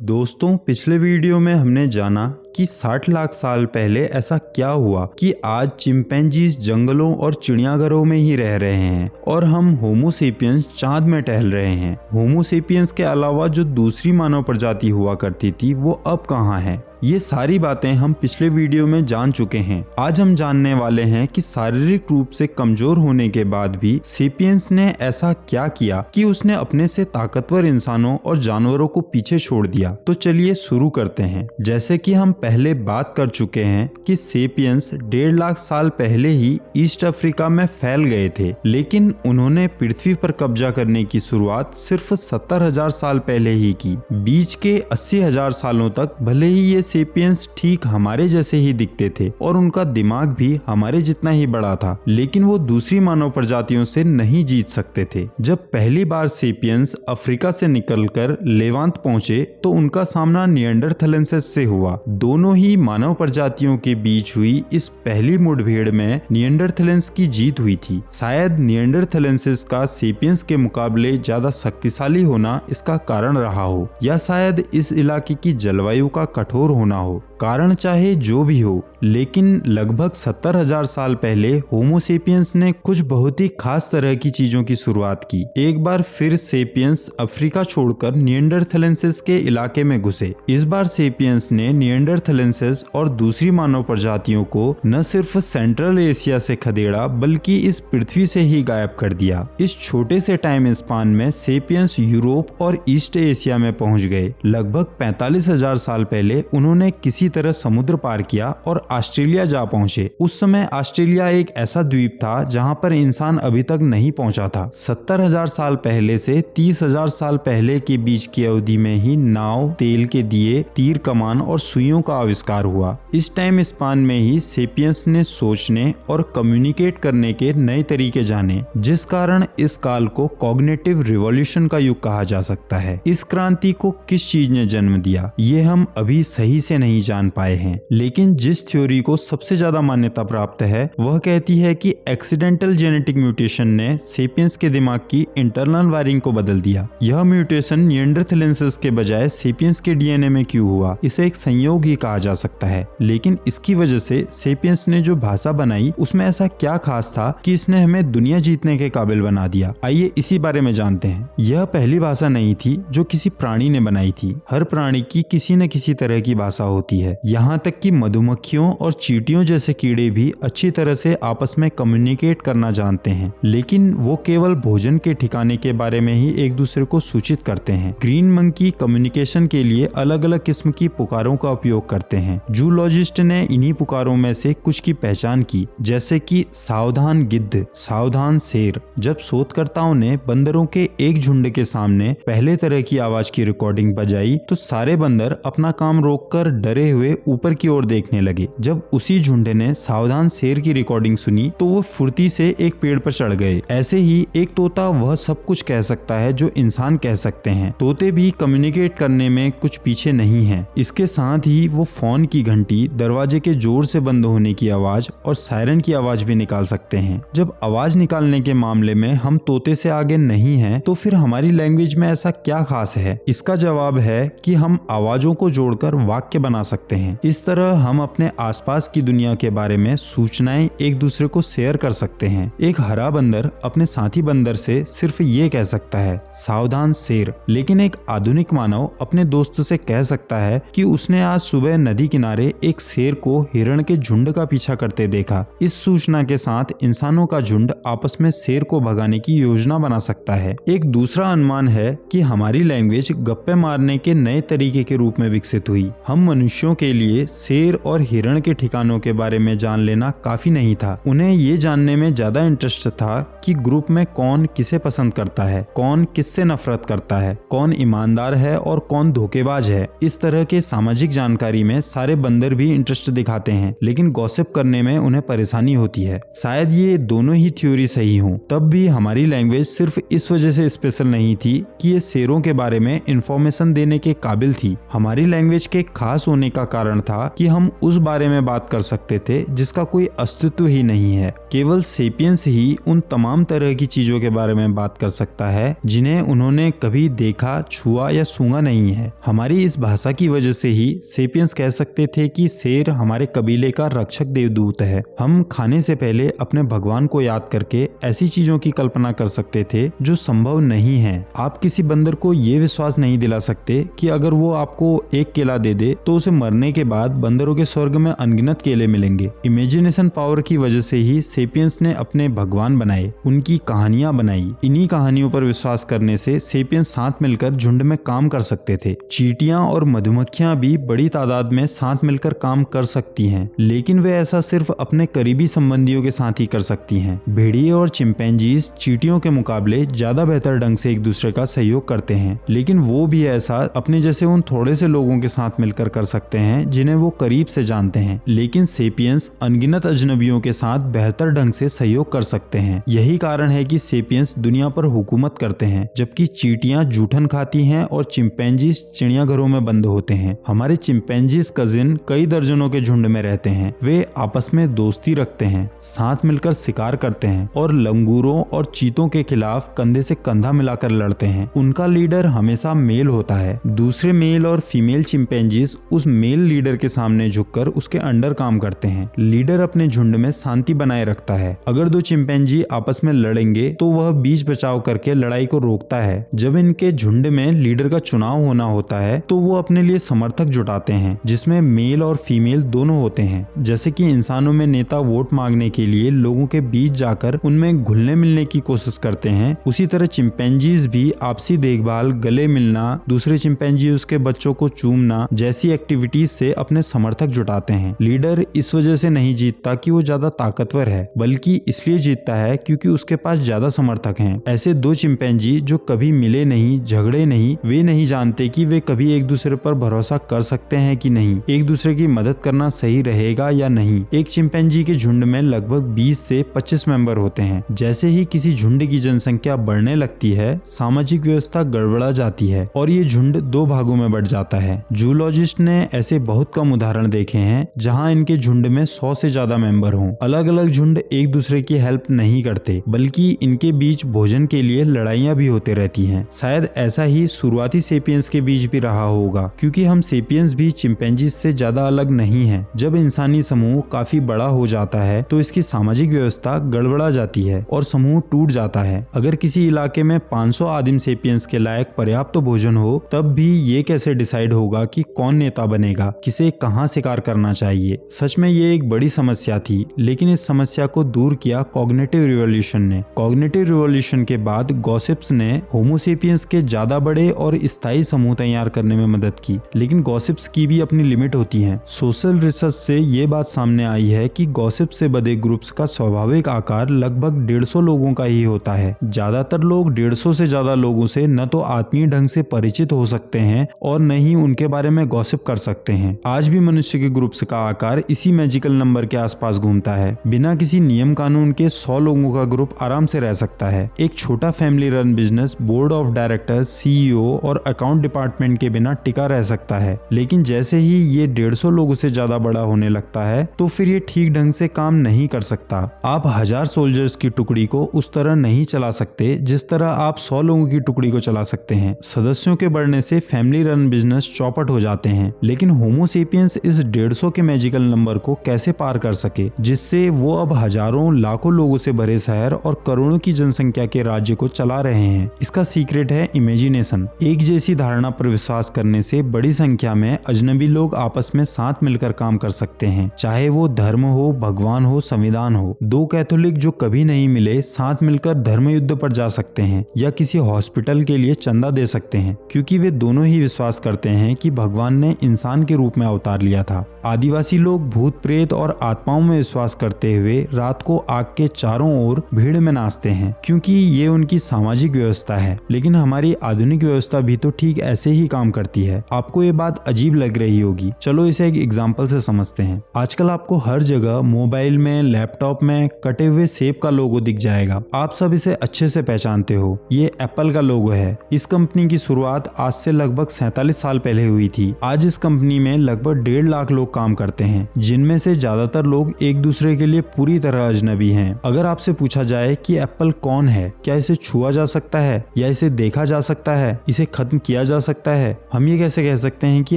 दोस्तों, पिछले वीडियो में हमने जाना कि 60 लाख साल पहले ऐसा क्या हुआ कि आज चिंपैंजीज जंगलों और चिड़ियाघरों में ही रह रहे हैं और हम होमो सेपियंस चांद में टहल रहे हैं। होमो सेपियंस के अलावा जो दूसरी मानव प्रजाति हुआ करती थी वो अब कहाँ है। ये सारी बातें हम पिछले वीडियो में जान चुके हैं। आज हम जानने वाले हैं कि शारीरिक रूप से कमजोर होने के बाद भी सेपियंस ने ऐसा क्या किया कि उसने अपने से ताकतवर इंसानों और जानवरों को पीछे छोड़ दिया। तो चलिए शुरू करते हैं। जैसे कि हम पहले बात कर चुके हैं कि सेपियंस 1.5 लाख साल पहले ही ईस्ट अफ्रीका में फैल गए थे, लेकिन उन्होंने पृथ्वी पर कब्जा करने की शुरुआत सिर्फ 70,000 साल पहले ही की। बीच के 80,000 सालों तक भले ही ये सेपियंस ठीक हमारे जैसे ही दिखते थे और उनका दिमाग भी हमारे जितना ही बड़ा था, लेकिन वो दूसरी मानव प्रजातियों से नहीं जीत सकते थे। जब पहली बार सेपियंस अफ्रीका से निकलकर लेवांत पहुंचे तो उनका सामना निएंडरथैलेंसिस से हुआ। दोनों ही मानव प्रजातियों के बीच हुई इस पहली मुठभेड़ में निएंडरथैलेंस की जीत हुई थी। शायद निएंडरथैलेंसिस का सेपियंस के मुकाबले ज्यादा शक्तिशाली होना इसका कारण रहा हो, या शायद इस इलाके की जलवायु का कठोर होना हो। कारण चाहे जो भी हो, लेकिन लगभग 70,000 साल पहले होमो सेपियंस ने कुछ बहुत ही खास तरह की चीजों की शुरुआत की। एक बार फिर सेपियंस अफ्रीका छोड़कर निएंडरथैलेंसिस के इलाके में घुसे। इस बार सेपियंस ने निएंडरथैलेंसिस और दूसरी मानव प्रजातियों को न सिर्फ सेंट्रल एशिया से खदेड़ा बल्कि इस पृथ्वी से ही गायब कर दिया। इस छोटे से टाइम स्पान में सेपियंस यूरोप और ईस्ट एशिया में पहुंच गए। लगभग 45,000 साल पहले उन्होंने किसी तरह समुद्र पार किया और ऑस्ट्रेलिया जा पहुंचे। उस समय ऑस्ट्रेलिया एक ऐसा द्वीप था जहां पर इंसान अभी तक नहीं पहुंचा था। 70,000 साल पहले से 30,000 साल पहले के बीच की अवधि में ही नाव, तेल के दिए, तीर कमान और सुइयों का आविष्कार हुआ। इस टाइम स्पान में ही सेपियंस ने सोचने और कम्युनिकेट करने के नए तरीके जाने, जिस कारण इस काल को कॉग्निटिव रिवॉल्यूशन का युग कहा जा सकता है। इस क्रांति को किस चीज ने जन्म दिया ये हम अभी सही से नहीं जान पाए हैं, लेकिन जिस थ्योरी को सबसे ज्यादा मान्यता प्राप्त है वह कहती है कि एक्सीडेंटल जेनेटिक म्यूटेशन ने सेपियंस के दिमाग की इंटरनल वायरिंग को बदल दिया। यह म्यूटेशन निएंडरथैलेंसिस के बजाय सेपियंस के डीएनए में क्यों हुआ, इसे एक संयोग ही कहा जा सकता है। लेकिन इसकी वजह से सेपियंस ने जो भाषा बनाई उसमें ऐसा क्या खास था कि इसने हमें दुनिया जीतने के काबिल बना दिया। आइए इसी बारे में जानते हैं। यह पहली भाषा नहीं थी जो किसी प्राणी ने बनाई थी। हर प्राणी की किसी न किसी तरह की भाषा होती है। यहाँ तक कि मधुमक्खियों और चींटियों जैसे कीड़े भी अच्छी तरह से आपस में कम्युनिकेट करना जानते हैं, लेकिन वो केवल भोजन के ठिकाने के बारे में ही एक दूसरे को सूचित करते हैं। ग्रीन मंकी कम्युनिकेशन के लिए अलग अलग किस्म की पुकारों का उपयोग करते हैं। जूलॉजिस्ट ने इन्हीं पुकारों में से कुछ की पहचान की, जैसे कि सावधान गिद्ध, सावधान शेर। जब शोधकर्ताओं ने बंदरों के एक झुंड के सामने पहले तरह की आवाज की रिकॉर्डिंग बजाई तो सारे बंदर अपना काम रोककर डरे हुए ऊपर की ओर देखने लगे। जब उसी झुंड ने सावधान शेर की रिकॉर्डिंग सुनी तो वो फुर्ती से एक पेड़ पर चढ़ गए। ऐसे ही एक तोता वह सब कुछ कह सकता है जो इंसान कह सकते हैं। तोते भी कम्युनिकेट करने में कुछ पीछे नहीं है। इसके साथ ही वो फोन की घंटी, दरवाजे के जोर से बंद होने की आवाज और सायरन की आवाज भी निकाल सकते हैं। जब आवाज निकालने के मामले में हम तोते से आगे नहीं हैं, तो फिर हमारी लैंग्वेज में ऐसा क्या खास है? इसका जवाब है कि हम आवाजों को जोड़कर वाक्य बना सकते हैं। इस तरह हम अपने आसपास की दुनिया के बारे में सूचनाएं एक दूसरे को शेयर कर सकते हैं। एक हरा बंदर अपने साथी बंदर से सिर्फ ये कह सकता है, सावधान शेर, लेकिन एक आधुनिक मानव अपने दोस्त से कह सकता है कि उसने आज सुबह नदी किनारे एक शेर को हिरण के झुंड का पीछा करते देखा। इस सूचना के साथ इंसानों का झुंड आपस में शेर को भगाने की योजना बना सकता है। एक दूसरा अनुमान है कि हमारी लैंग्वेज गप्पे मारने के नए तरीके के रूप में विकसित हुई। हम मनुष्यों के लिए शेर और हिरण के ठिकानों के बारे में जान लेना काफी नहीं था। उन्हें ये जानने में ज्यादा इंटरेस्ट था कि ग्रुप में कौन किसे पसंद करता है, कौन किससे नफरत करता है, कौन ईमानदार है और कौन धोखेबाज है। इस तरह के सामाजिक जानकारी में सारे बंदर भी इंटरेस्ट दिखाते हैं, लेकिन गॉसिप करने में उन्हें परेशानी होती है। शायद ये दोनों ही थ्योरी सही हों। तब भी हमारी लैंग्वेज सिर्फ इस वजह से स्पेशल नहीं थी कि ये शेरों के बारे में इंफॉर्मेशन देने के काबिल थी। हमारी लैंग्वेज के खास होने का कारण था कि हम उस बारे बारे में बात कर सकते थे जिसका कोई अस्तित्व ही नहीं है। केवल सेपियंस ही उन तमाम तरह की चीजों के बारे में बात कर सकता है जिन्हें उन्होंने कभी देखा, छुआ या सूंघा नहीं है। हमारी इस भाषा की वजह से ही सेपियंस कह सकते थे कि शेर हमारे कबीले का रक्षक देवदूत है। हम खाने से पहले अपने भगवान को याद करके ऐसी चीजों की कल्पना कर सकते थे जो संभव नहीं है। आप किसी बंदर को ये विश्वास नहीं दिला सकते कि अगर वो आपको एक केला दे दे तो उसे मरने के बाद बंदरों के स्वर्ग में अनगिनत केले मिलेंगे। इमेजिनेशन पावर की वजह से ही सेपियंस ने अपने भगवान बनाए, उनकी कहानियां बनाई। इन्हीं कहानियों पर विश्वास करने से सेपियंस साथ मिलकर झुंड में काम कर सकते थे। चींटियां और मधुमक्खियां भी बड़ी तादाद में साथ मिलकर काम कर सकती हैं, लेकिन वे ऐसा सिर्फ अपने करीबी संबंधियों के साथ ही कर सकती हैं। भेड़िए और चिंपैंजीज चींटियों के मुकाबले ज्यादा बेहतर ढंग से एक दूसरे का सहयोग करते हैं, लेकिन वो भी ऐसा अपने जैसे उन थोड़े से लोगों के साथ मिलकर कर सकते हैं जिन्हें वो करीब से जानते हैं। लेकिन सेपियंस अनगिनत अजनबियों के साथ बेहतर ढंग से सहयोग कर सकते हैं। यही कारण है कि सेपियंस दुनिया पर हुकूमत करते हैं, जबकि चींटियां जूठन खाती हैं और चिंपैंजीज चिड़ियाघरों में बंद होते हैं। हमारे चिंपैंजीज कजिन कई दर्जनों के झुंड में रहते हैं। वे आपस में दोस्ती रखते हैं, साथ मिलकर शिकार करते हैं और लंगूरों और चीतों के खिलाफ कंधे से कंधा मिलाकर लड़ते हैं। उनका लीडर हमेशा मेल होता है। दूसरे मेल और फीमेल चिंपैंजीज उस मेल लीडर के सामने झुककर उसके अंडर काम करते हैं। लीडर अपने झुंड में शांति बनाए रखता है। अगर दो चिंपैंजी आपस में लड़ेंगे तो वह बीच बचाव करके लड़ाई को रोकता है। जब इनके झुंड में लीडर का चुनाव होना होता है तो वो अपने लिए समर्थक जुटाते हैं, जिसमें मेल और फीमेल दोनों होते हैं। जैसे कि इंसानों में नेता वोट मांगने के लिए लोगों के बीच जाकर उनमें घुलने मिलने की कोशिश करते हैं, उसी तरह चिंपैंजीज भी आपसी देखभाल, गले मिलना, दूसरे चिंपैंजी उसके बच्चों को चूमना जैसी एक्टिविटीज से अपने समर्थक जुटाते हैं। लीडर इस वजह से नहीं जीतता कि वो ज्यादा ताकतवर है, बल्कि इसलिए जीतता है क्योंकि उसके पास ज्यादा समर्थक हैं। ऐसे दो चिंपैंजी जो कभी मिले नहीं, झगड़े नहीं, वे नहीं जानते कि वे कभी एक दूसरे पर भरोसा कर सकते हैं कि नहीं, एक दूसरे की मदद करना सही रहेगा या नहीं। एक चिंपैंजी के झुंड में लगभग 20 से 25 मेंबर होते हैं। जैसे ही किसी झुंड की जनसंख्या बढ़ने लगती है, सामाजिक व्यवस्था गड़बड़ा जाती है और ये झुंड दो भागों में बढ़ जाता है। जूलॉजिस्ट ने ऐसे बहुत कम उदाहरण देखे हैं जहां इनके झुंड में 100 से ज्यादा मेंबर हों। अलग अलग झुंड एक दूसरे की हेल्प नहीं करते, बल्कि इनके बीच भोजन के लिए लड़ाइयां भी होते रहती हैं। शायद ऐसा ही शुरुआती सेपियंस के बीच भी रहा होगा, क्योंकि हम सेपियंस भी चिंपैंजी से ज्यादा अलग नहीं है। जब इंसानी समूह काफी बड़ा हो जाता है तो इसकी सामाजिक व्यवस्था गड़बड़ा जाती है और समूह टूट जाता है। अगर किसी इलाके में 500 आदिम सेपियंस के लायक पर्याप्त भोजन हो, तब भी ये कैसे डिसाइड होगा कि कौन नेता बनेगा, किसे कहां शिकार करना चाहिए। सच में ये एक बड़ी समस्या थी, लेकिन इस समस्या को दूर किया कॉग्निटिव रिवॉल्यूशन ने। कॉग्निटिव रिवॉल्यूशन के बाद गॉसिप्स ने होमो सेपियंस के ज्यादा बड़े और स्थायी समूह तैयार करने में मदद की, लेकिन गॉसिप्स की भी अपनी लिमिट होती है। सोशल रिसर्च से ये बात सामने आई है कि गॉसिप से बधे ग्रुप्स का स्वाभाविक आकार लगभग 150 लोगों का ही होता है। ज्यादातर लोग 150 से ज्यादा लोगों से न तो आत्मीय ढंग से परिचित हो सकते हैं और न ही उनके बारे में गॉसिप कर सकते हैं। आज भी मनुष्य के ग्रुप्स का आकार इसी मैजिकल नंबर के आसपास घूमता है। बिना किसी नियम कानून के 100 लोगों का ग्रुप आराम से रह सकता है। एक छोटा family run business board of director, CEO और अकाउंट डिपार्टमेंट के बिना टिका रह सकता है, लेकिन जैसे ही ये 150 लोगों से ज्यादा बड़ा होने लगता है तो फिर ये ठीक ढंग से काम नहीं कर सकता। आप 1000 सोल्जर्स की टुकड़ी को उस तरह नहीं चला सकते जिस तरह आप 100 लोगों की टुकड़ी को चला सकते हैं। सदस्यों के बढ़ने से फैमिली रन बिजनेस चौपट हो जाते हैं, लेकिन होमो सेपियंस इस 150 के मैजिकल नंबर को कैसे पार कर सके, जिससे वो अब हजारों लाखों लोगों से भरे शहर और करोड़ों की जनसंख्या के राज्य को चला रहे हैं। इसका सीक्रेट है इमेजिनेशन। एक जैसी धारणा पर विश्वास करने से बड़ी संख्या में अजनबी लोग आपस में साथ मिलकर काम कर सकते हैं, चाहे वो धर्म हो, भगवान हो, संविधान हो। दो कैथोलिक जो कभी नहीं मिले साथ मिलकर धर्म युद्ध पर जा सकते हैं या किसी हॉस्पिटल के लिए चंदा दे सकते हैं, क्योंकि वे दोनों ही विश्वास करते हैं कि भगवान ने इंसान के रूप में अवतार लिया था। आदिवासी लोग भूत प्रेत और आत्माओं में विश्वास करते हुए रात को आग के चारों ओर भीड़ में नाचते हैं, क्योंकि ये उनकी सामाजिक व्यवस्था है। लेकिन हमारी आधुनिक व्यवस्था भी तो ठीक ऐसे ही काम करती है। आपको ये बात अजीब लग रही होगी, चलो इसे एक एग्जाम्पल से समझते हैं। आजकल आपको हर जगह मोबाइल में, लैपटॉप में कटे हुए सेब का लोगो दिख जाएगा। आप सब इसे अच्छे से पहचानते हो। ये एप्पल का लोगो है। इस कंपनी की शुरुआत आज से लगभग 47 साल पहले हुई थी। आज इस कंपनी में लगभग 1.5 लाख लोग काम काम करते हैं, जिनमें से ज्यादातर लोग एक दूसरे के लिए पूरी तरह अजनबी हैं। अगर आपसे पूछा जाए कि एप्पल कौन है, क्या इसे छुआ जा सकता है या इसे देखा जा सकता है, इसे खत्म किया जा सकता है, हम ये कैसे कह सकते हैं कि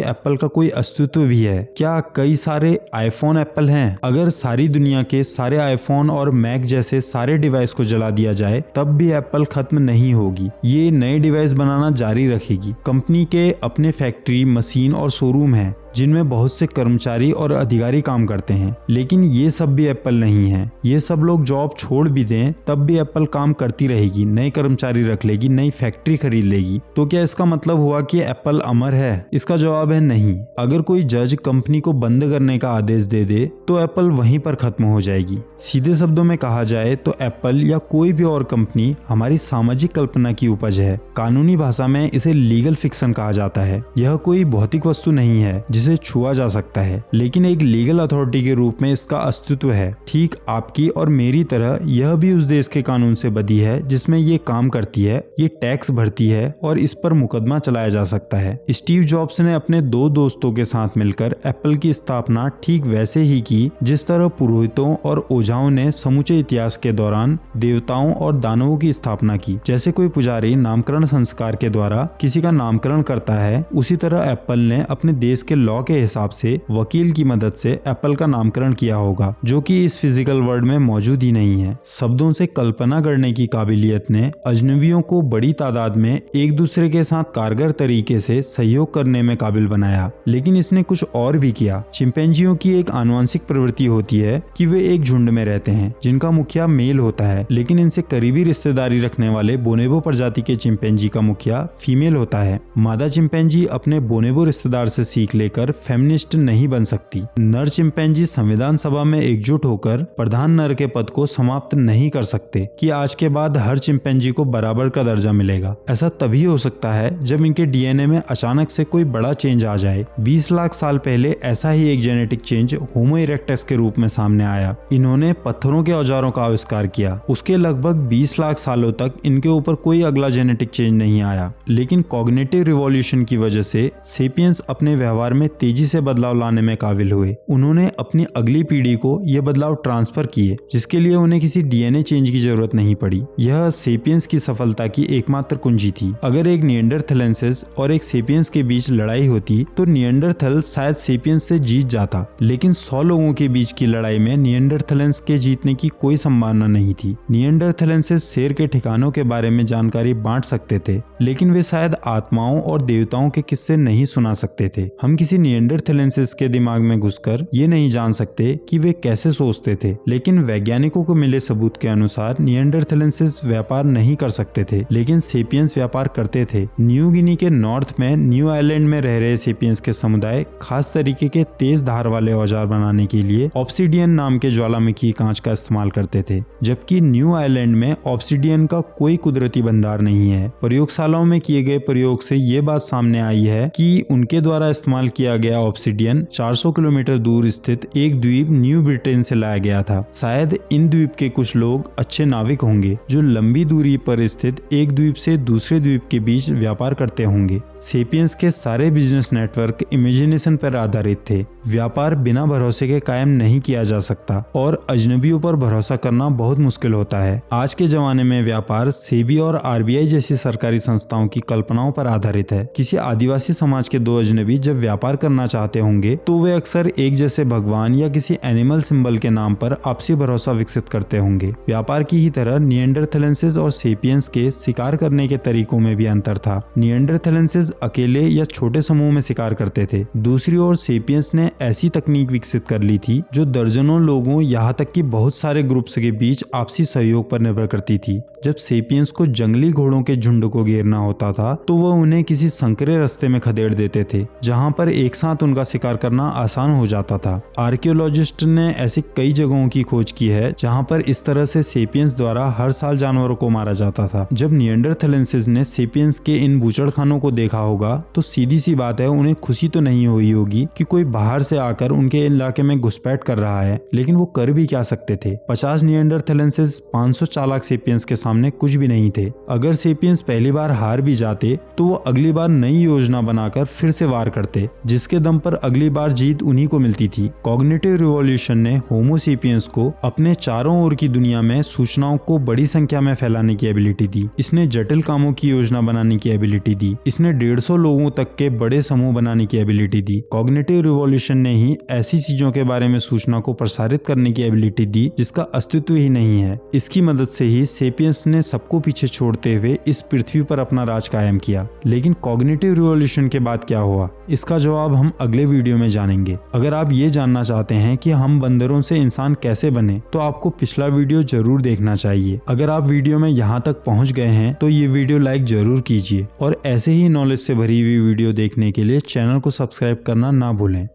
एप्पल का कोई अस्तित्व भी है? क्या कई सारे आईफोन एप्पल हैं? अगर सारी दुनिया के सारे आईफोन और मैक जैसे सारे डिवाइस को जला दिया जाए तब भी एप्पल खत्म नहीं होगी। ये नए डिवाइस बनाना जारी रखेगी। कंपनी के अपने फैक्ट्री, मशीन और शोरूम हैं जिनमें बहुत से कर्मचारी और अधिकारी काम करते हैं, लेकिन ये सब भी एप्पल नहीं है। ये सब लोग जॉब छोड़ भी दें तब भी एप्पल काम करती रहेगी, नए कर्मचारी रख लेगी, नई फैक्ट्री खरीद लेगी। तो क्या इसका मतलब हुआ कि एप्पल अमर है? इसका जवाब है नहीं। अगर कोई जज कंपनी को बंद करने का आदेश दे दे तो एप्पल वहीं पर खत्म हो जाएगी। सीधे शब्दों में कहा जाए तो एप्पल या कोई भी और कंपनी हमारी सामाजिक कल्पना की उपज है। कानूनी भाषा में इसे लीगल फिक्शन कहा जाता है। यह कोई भौतिक वस्तु नहीं है जिसे छुआ जा सकता है, लेकिन एक लीगल अथॉरिटी के रूप में इसका अस्तित्व है। ठीक आपकी और मेरी तरह यह भी उस देश के कानून से बधी है जिसमें ये काम करती है, ये टैक्स भरती है और इस पर मुकदमा चलाया जा सकता है। स्टीव जॉब्स ने अपने 2 दोस्तों के साथ मिलकर एप्पल की स्थापना ठीक वैसे ही की जिस तरह पुरोहितों और ओझाओं ने समूचे इतिहास के दौरान देवताओं और दानवों की स्थापना की। जैसे कोई पुजारी नामकरण संस्कार के द्वारा किसी का नामकरण करता है, उसी तरह एप्पल ने अपने देश के लॉ के हिसाब से वकील की मदद से एप्पल का नामकरण किया होगा, जो कि इस फिजिकल वर्ल्ड में मौजूद ही नहीं है। शब्दों से कल्पना करने की काबिलियत ने अजनबियों को बड़ी तादाद में एक दूसरे के साथ कारगर तरीके से सहयोग करने में काबिल बनाया, लेकिन इसने कुछ और भी किया। चिंपैंजियों की एक आनुवंशिक प्रवृत्ति होती है कि वे एक झुंड में रहते हैं जिनका मुखिया मेल होता है, लेकिन इनसे करीबी रिश्तेदारी रखने वाले बोनेबो प्रजाति के चिंपैंजी का मुखिया फीमेल होता है। मादा चिंपैंजी अपने बोनेबो रिश्तेदार से सीख लेकर फेमिनिस्ट नहीं बन सकती। नर चिंपैंजी संविधान सभा में एकजुट होकर प्रधान नर के पद को समाप्त नहीं कर सकते कि आज के बाद हर चिंपैंजी को बराबर का दर्जा मिलेगा। ऐसा तभी हो सकता है जब इनके डीएनए में अचानक से कोई बड़ा चेंज आ जाए। 20 लाख साल पहले ऐसा ही एक जेनेटिक चेंज होमो इरेक्टस के रूप में सामने आया। इन्होंने पत्थरों के औजारों का आविष्कार किया। उसके लगभग 20 लाख सालों तक इनके ऊपर कोई अगला जेनेटिक चेंज नहीं आया, लेकिन कॉग्निटिव रिवॉल्यूशन की वजह से सेपियंस अपने व्यवहार में तेजी से बदलाव लाने में काबिल हुए। उन्होंने अपनी अगली पीढ़ी को यह बदलाव ट्रांसफर किए, जिसके लिए उन्हें किसी डीएनए चेंज की जरूरत नहीं पड़ी। यह सेपियंस की सफलता की एकमात्र कुंजी थी। अगर एक निएंडरथैलेंसिस और एक सेपियंस के बीच लड़ाई होती तो निएंडरथल शायद सेपियंस से जीत जाता, लेकिन 100 लोगों के बीच की लड़ाई में निएंडरथैलेंस के जीतने की कोई संभावना नहीं थी। निएंडरथैलेंसिस शेर के ठिकानों के बारे में जानकारी बांट सकते थे, लेकिन वे शायद आत्माओं और देवताओं के किस्से नहीं सुना सकते थे। हम किसी निएंडरथैलेंसिस के दिमाग में घुसकर ये नहीं जान सकते कि वे कैसे सोचते थे, लेकिन वैज्ञानिकों को मिले सबूत के अनुसार निएंडरथैलेंसिस व्यापार नहीं कर सकते थे, लेकिन सेपियंस व्यापार करते थे। न्यू गिनी के नॉर्थ में न्यू आइलैंड में रह रहे सेपियंस के समुदाय खास तरीके के तेज धार वाले औजार बनाने के लिए ऑब्सिडियन नाम के ज्वालामुखी कांच का इस्तेमाल करते थे, जबकि न्यू आइलैंड में ऑब्सिडियन का कोई कुदरती भंडार नहीं है। प्रयोगशालाओं में किए गए प्रयोग से ये बात सामने आई है कि उनके द्वारा इस्तेमाल किया गया ऑब्सिडियन 400 किलोमीटर दूर स्थित एक द्वीप न्यू ब्रिटेन से लाया गया था। शायद इन द्वीप के कुछ लोग अच्छे नाविक होंगे जो लंबी दूरी पर स्थित एक द्वीप से दूसरे द्वीप के बीच व्यापार करते होंगे। सेपियंस के सारे बिजनेस नेटवर्क इमेजिनेशन पर आधारित थे। व्यापार बिना भरोसे के कायम नहीं किया जा सकता और अजनबियों पर भरोसा करना बहुत मुश्किल होता है। आज के जमाने में व्यापार सेबी और आरबीआई जैसी सरकारी संस्थाओं की कल्पनाओं पर आधारित है। किसी आदिवासी समाज के 2 अजनबी जब व्यापार करना चाहते होंगे तो वे अक्सर एक जैसे भगवान या किसी एनिमल सिंबल के नाम पर आपसी भरोसा विकसित करते होंगे। व्यापार की ही तरह निएंडरथैलेंसिस और सेपियंस के शिकार करने के तरीकों में भी अंतर था। निएंडरथैलेंसिस अकेले या छोटे समूह में शिकार करते थे। दूसरी ओर सेपियंस ने ऐसी तकनीक विकसित कर ली थी जो दर्जनों लोगों, यहाँ तक कि बहुत सारे ग्रुप्स के बीच आपसी सहयोग पर निर्भर करती थी। जब सेपियंस को जंगली घोड़ों के झुंड को घेरना होता था तो वह उन्हें किसी संकरे रास्ते में खदेड़ देते थे, जहां पर एक साथ उनका शिकार करना आसान हो जाता था। आर्कियोलॉजिस्ट ने ऐसी कई जगहों की खोज की है जहां पर इस तरह से सेपियंस द्वारा हर साल जानवरों को मारा जाता था। जब निएंडरथैलेंसिस ने सेपियंस के इन बूचड़खानों को देखा होगा तो सीधी सी बात है, उन्हें खुशी तो नहीं हुई होगी कि कोई बाहर से आकर उनके इलाके में घुसपैठ कर रहा है, लेकिन वो कर भी क्या सकते थे। 50 निएंडरथैलेंसिस 500 चालाक सेपियंस के सामने कुछ भी नहीं थे। अगर सेपियंस पहली बार हार भी जाते तो वो अगली बार नई योजना बनाकर फिर से वार करते, जिसके दम पर अगली बार जीत उन्हीं को मिलती थी। कॉग्निटिव रिवॉल्यूशन ने होमो सेपियंस को अपने चारों ओर की दुनिया में सूचनाओं को बड़ी संख्या में फैलाने की एबिलिटी दी। इसने जटिल कामों की योजना बनाने की एबिलिटी दी। इसने 150 लोगों तक के बड़े समूह बनाने की एबिलिटी दी। कॉग्निटिव रिवॉल्यूशन ने ही ऐसी चीजों के बारे में सूचना को प्रसारित करने की एबिलिटी दी जिसका अस्तित्व ही नहीं है। इसकी मदद से ही सेपियंस ने सबको पीछे छोड़ते हुए इस पृथ्वी पर अपना राज कायम किया। लेकिन कॉग्निटिव रिवॉल्यूशन के बाद क्या हुआ, इसका जवाब हम अगले वीडियो में जानेंगे। अगर आप ये जानना चाहते हैं कि हम बंदरों से इंसान कैसे बने, तो आपको पिछला वीडियो जरूर देखना चाहिए। अगर आप वीडियो में यहाँ तक पहुँच गए हैं तो ये वीडियो लाइक जरूर कीजिए और ऐसे ही नॉलेज से भरी हुई वीडियो देखने के लिए चैनल को सब्सक्राइब करना ना भूलें।